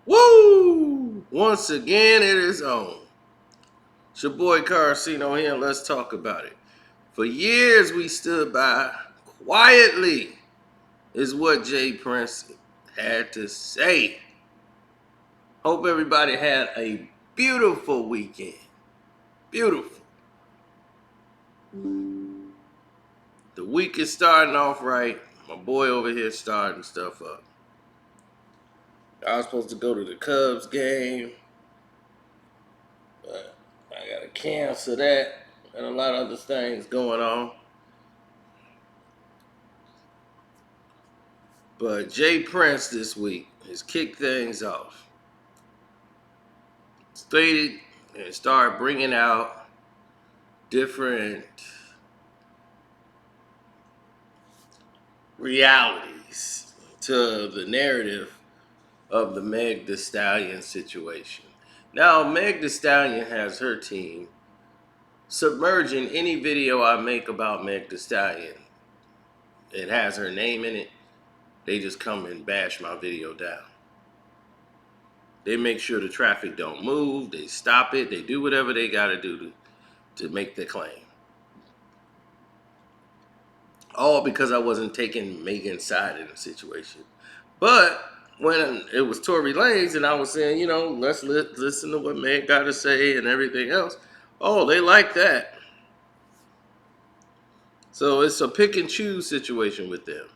Woo! Once again, it is on. It's your boy Carceno here, and let's talk about it. For years, we stood by quietly, is what Jay Prince had to say. Hope everybody had a beautiful weekend. Beautiful. The week is starting off right. My boy over here starting stuff up. I was supposed to go to the Cubs game, but I gotta cancel that and a lot of other things going on. But Jay Prince this week has kicked things off. Stated and started bringing out different realities to the narrative of the Meg Thee Stallion situation. Now, Meg Thee Stallion has her team submerging any video I make about Meg Thee Stallion. It has her name in it. They just come and bash my video down. They make sure the traffic don't move. They stop it. They do whatever they got to do to make the claim. All because I wasn't taking Megan's side in the situation. But when it was Tory Lanez and I was saying, let's listen to what Meg got to say and everything else, oh, they like that. So it's a pick and choose situation with them.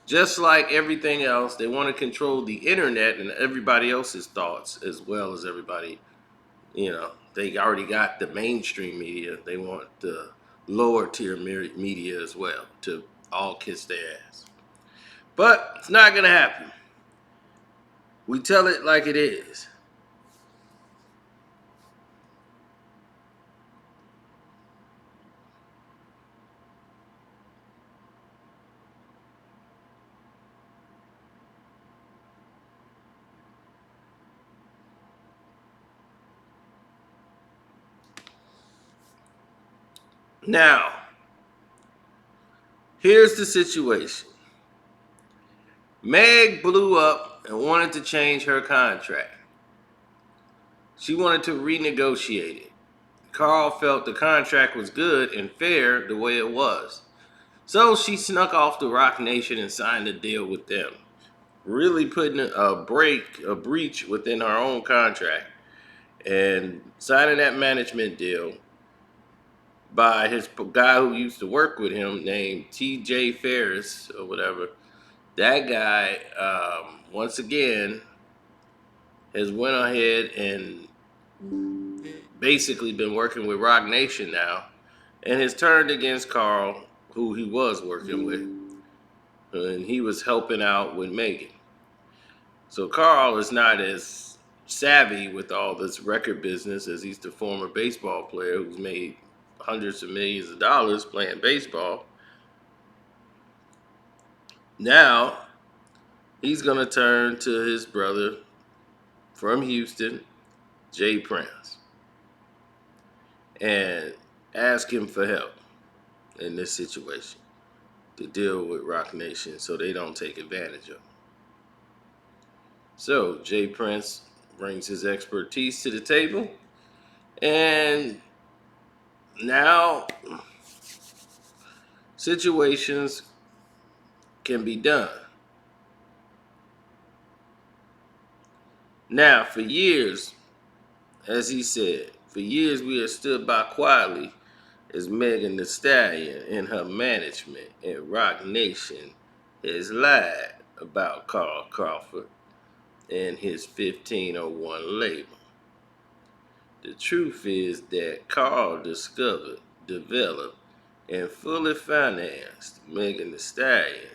Just like everything else, they want to control the internet and everybody else's thoughts as well as everybody. They already got the mainstream media. They want the lower tier media as well to all kiss their ass. But it's not going to happen. We tell it like it is. Now, here's the situation. Meg blew up and wanted to change her contract. She wanted to renegotiate it. Carl felt the contract was good and fair the way it was. So she snuck off to Rock Nation and signed a deal with them, really putting a breach within her own contract and signing that management deal by his guy who used to work with him named TJ Ferris or whatever. That guy, once again, has went ahead and basically been working with Rock Nation now and has turned against Carl, who he was working with, and he was helping out with Megan. So Carl is not as savvy with all this record business as he's the former baseball player who's made hundreds of millions of dollars playing baseball. Now he's going to turn to his brother from Houston, Jay Prince, and ask him for help in this situation to deal with Rock Nation so they don't take advantage of him. So Jay Prince brings his expertise to the table, and now situations can be done. Now, for years, as he said, for years we have stood by quietly as Megan Thee Stallion and her management and Rock Nation has lied about Carl Crawford and his 1501 label. The truth is that Carl discovered, developed, and fully financed Megan Thee Stallion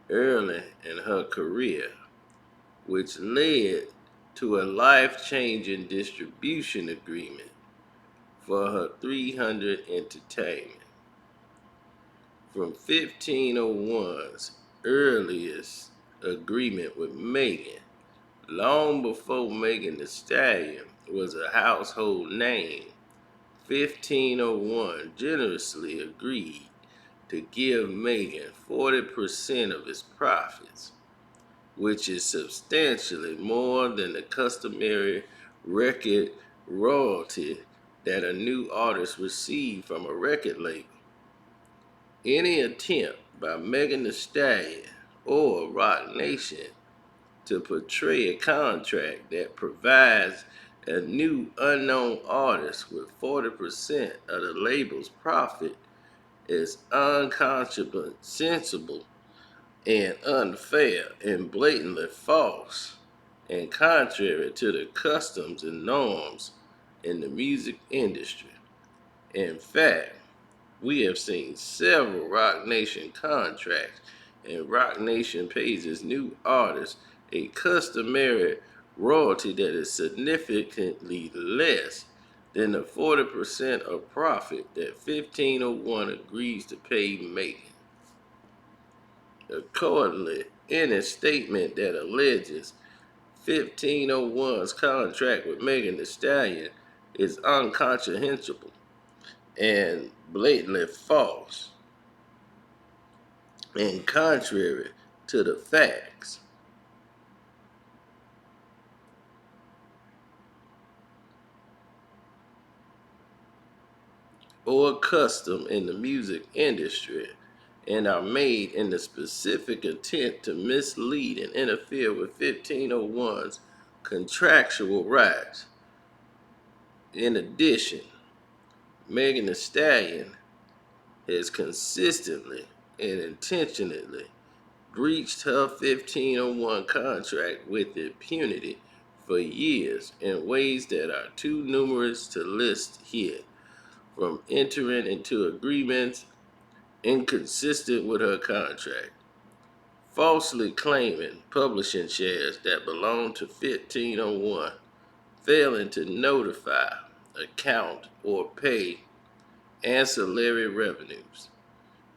early in her career, which led to a life-changing distribution agreement for her 300 Entertainment. From 1501's earliest agreement with Megan, long before Megan Thee Stallion was a household name, 1501 generously agreed to give Megan 40% of his profits which is substantially more than the customary record royalty that a new artist receives from a record label. Any attempt by Megan Thee Stallion or Roc Nation to portray a contract that provides a new unknown artist with 40% of the label's profit is unconscionable, sensible, and unfair and blatantly false and contrary to the customs and norms in the music industry. In fact, we have seen several Roc Nation contracts, and Roc Nation pays its new artists a customary royalty that is significantly less than the 40% of profit that 1501 agrees to pay Megan. Accordingly, in a statement that alleges 1501's contract with Megan Thee Stallion is unconscionable and blatantly false and contrary to the facts or custom in the music industry and are made in the specific intent to mislead and interfere with 1501's contractual rights. In addition, Megan Thee Stallion has consistently and intentionally breached her 1501 contract with impunity for years in ways that are too numerous to list here, from entering into agreements inconsistent with her contract, falsely claiming publishing shares that belong to 1501, failing to notify, account, or pay ancillary revenues,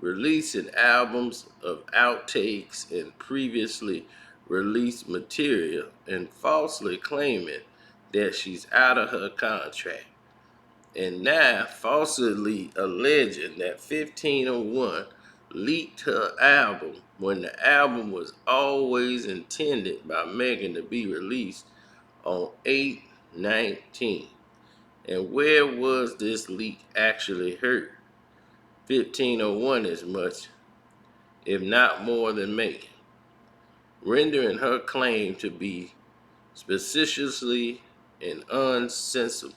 releasing albums of outtakes and previously released material, and falsely claiming that she's out of her contract, and now falsely alleging that 1501 leaked her album when the album was always intended by Megan to be released on 8/19. And where was this leak actually heard? 1501 as much, if not more than Megan, rendering her claim to be speciously and unsensible.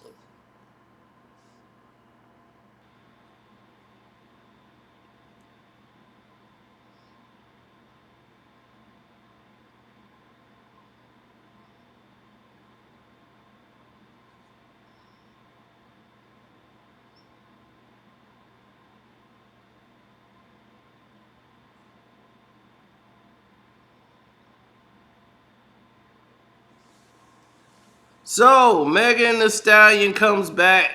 So, Megan Thee Stallion comes back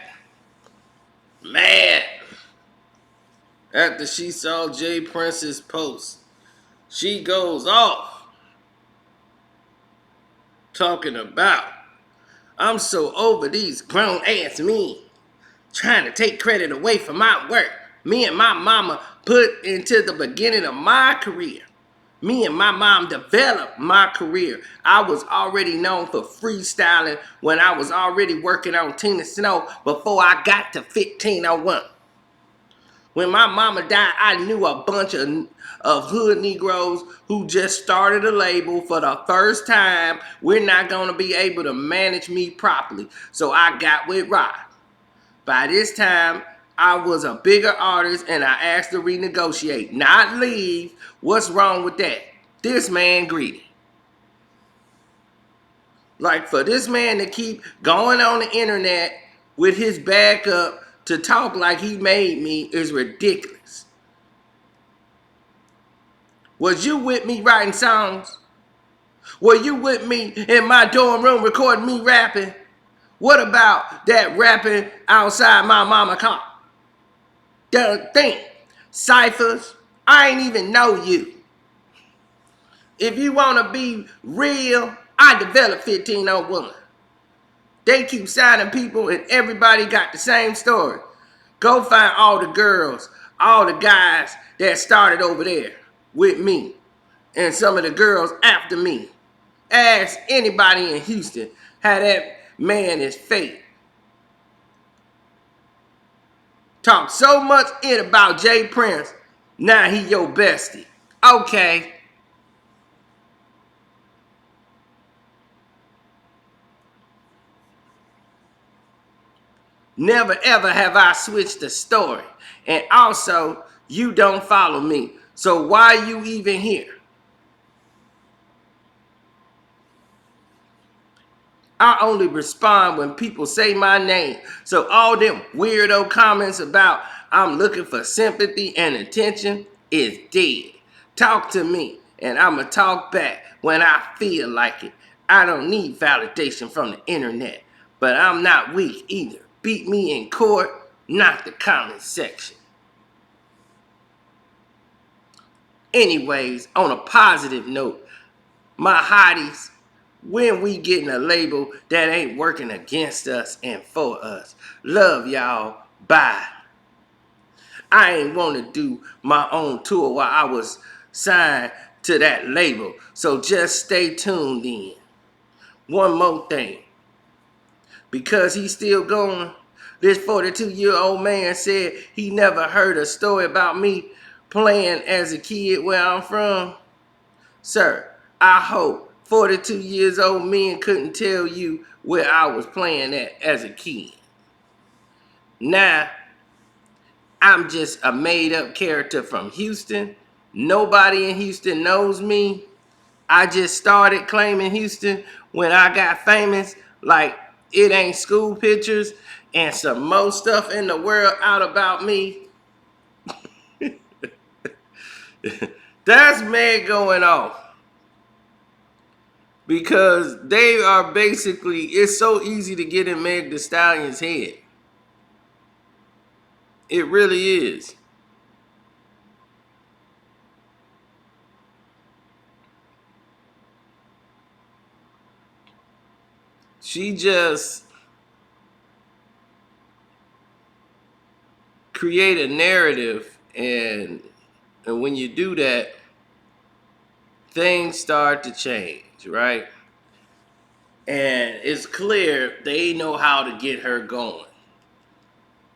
mad after she saw Jay Prince's post. She goes off talking about, I'm so over these grown ass men trying to take credit away from my work me and my mama put into the beginning of my career. Me and my mom developed my career. I was already known for freestyling when I was already working on Tina Snow before I got to 1501. When my mama died, I knew a bunch of hood Negroes who just started a label for the first time. We're not going to be able to manage me properly. So I got with Roc. By this time, I was a bigger artist and I asked to renegotiate, not leave. What's wrong with that? This man greedy. Like, for this man to keep going on the internet with his backup to talk like he made me is ridiculous. Was you with me writing songs? Were you with me in my dorm room recording me rapping? What about that rapping outside my mama car? Don't think. Ciphers, I ain't even know you. If you want to be real, I developed 1501. They keep signing people and everybody got the same story. Go find all the girls, all the guys that started over there with me. and some of the girls after me. Ask anybody in Houston how that man is fake. Talk so much it about Jay Prince, now he your bestie. Okay. Never ever have I switched the story. And also, you don't follow me. So why are you even here? I only respond when people say my name. So all them weirdo comments about I'm looking for sympathy and attention is dead. Talk to me and I'ma talk back when I feel like it. I don't need validation from the internet, but I'm not weak either. Beat me in court, not the comment section. Anyways, on a positive note, my hotties, when we getting a label that ain't working against us and for us. Love y'all. Bye. I ain't want to do my own tour while I was signed to that label. So just stay tuned in. One more thing. Because he's still going, this 42-year-old man said he never heard a story about me playing as a kid where I'm from. Sir, I hope 42 years old men couldn't tell you where I was playing at as a kid. Now, I'm just a made-up character from Houston. Nobody in Houston knows me. I just started claiming Houston when I got famous. Like, it ain't school pictures and some more stuff in the world out about me. That's Meg going off. Because they are basically, it's so easy to get in Meg Thee Stallion's head. It really is. She just create a narrative, and when you do that, things start to change, right? And it's clear they know how to get her going.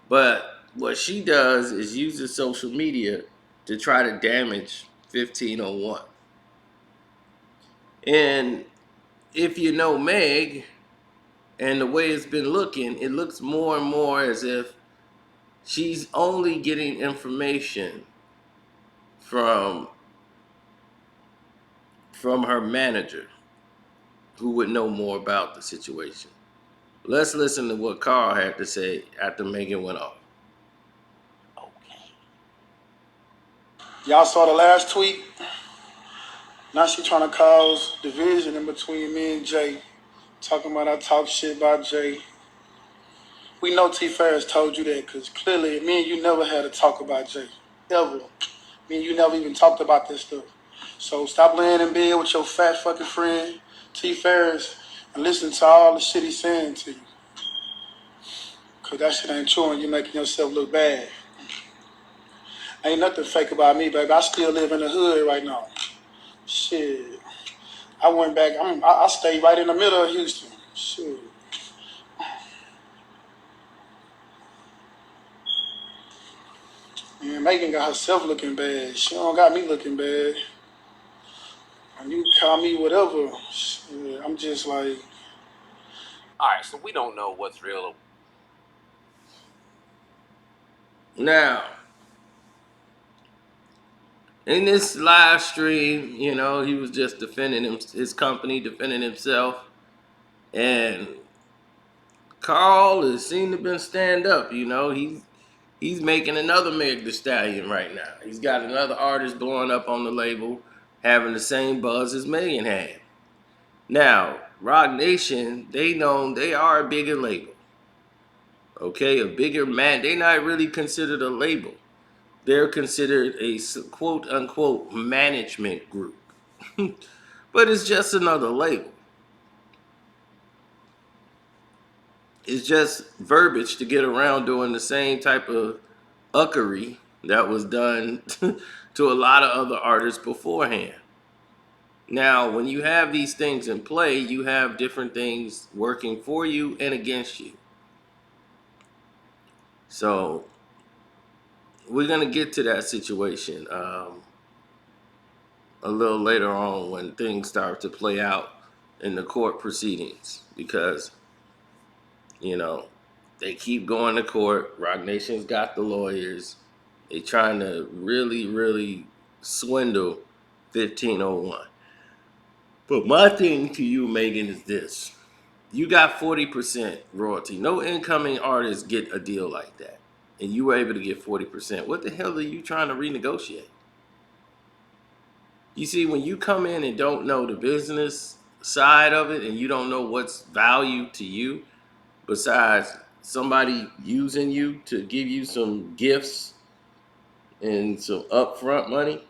But what she does is uses social media to try to damage 1501. And if you know Meg and the way it's been looking, it looks more and more as if she's only getting information from her manager, who would know more about the situation. Let's listen to what Carl had to say after Megan went off. Okay. Y'all saw the last tweet? Now she trying to cause division in between me and Jay. Talking about I talk shit about Jay. We know T Ferris told you that because clearly me and you never had a talk about Jay. Ever. Me and you never even talked about this stuff. So stop laying in bed with your fat fucking friend, T Ferris, and listen to all the shit he's saying to you. Because that shit ain't true and you're making yourself look bad. Ain't nothing fake about me, baby. I still live in the hood right now. Shit. I went back. I stayed right in the middle of Houston. Shit. Man, Megan got herself looking bad. She don't got me looking bad. And you call me whatever. Shit, I'm just like. All right, so we don't know what's real. Now, in this live stream, he was just defending his company, defending himself. And Carl has seemed to been stand up. He's making another Meg Thee Stallion right now. He's got another artist blowing up on the label, having the same buzz as Megan had. Now, Roc Nation, they are a bigger label. Okay, a bigger man. They're not really considered a label. They're considered a quote unquote management group. But it's just another label. It's just verbiage to get around doing the same type of uckery that was done to a lot of other artists beforehand. Now, when you have these things in play, you have different things working for you and against you. So we're gonna get to that situation a little later on when things start to play out in the court proceedings, because you know they keep going to court. Rock Nation's got the lawyers. They trying to really, really swindle 1501. But my thing to you, Megan, is this. You got 40% royalty. No incoming artists get a deal like that. And you were able to get 40%. What the hell are you trying to renegotiate? You see, when you come in and don't know the business side of it and you don't know what's value to you besides somebody using you to give you some gifts and some upfront money,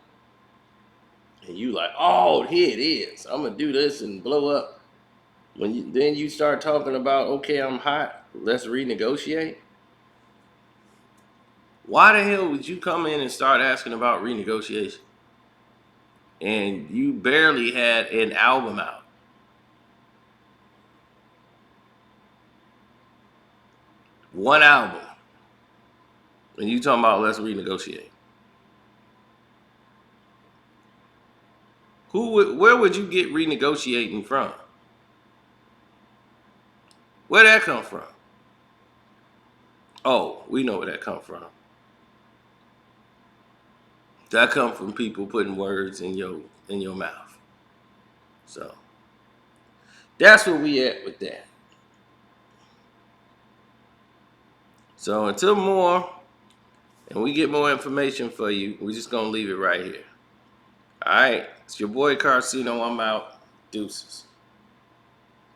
and you like, oh, here it is. I'm gonna do this and blow up. Then you start talking about, okay, I'm hot. Let's renegotiate. Why the hell would you come in and start asking about renegotiation? And you barely had an album out. One album. And you talking about let's renegotiate. Where would you get renegotiating from? Where'd that come from? Oh, we know where that come from. That come from people putting words in your mouth. So that's where we at with that. So until more and we get more information for you, we're just gonna leave it right here. All right, it's your boy Carceno. I'm out. Deuces.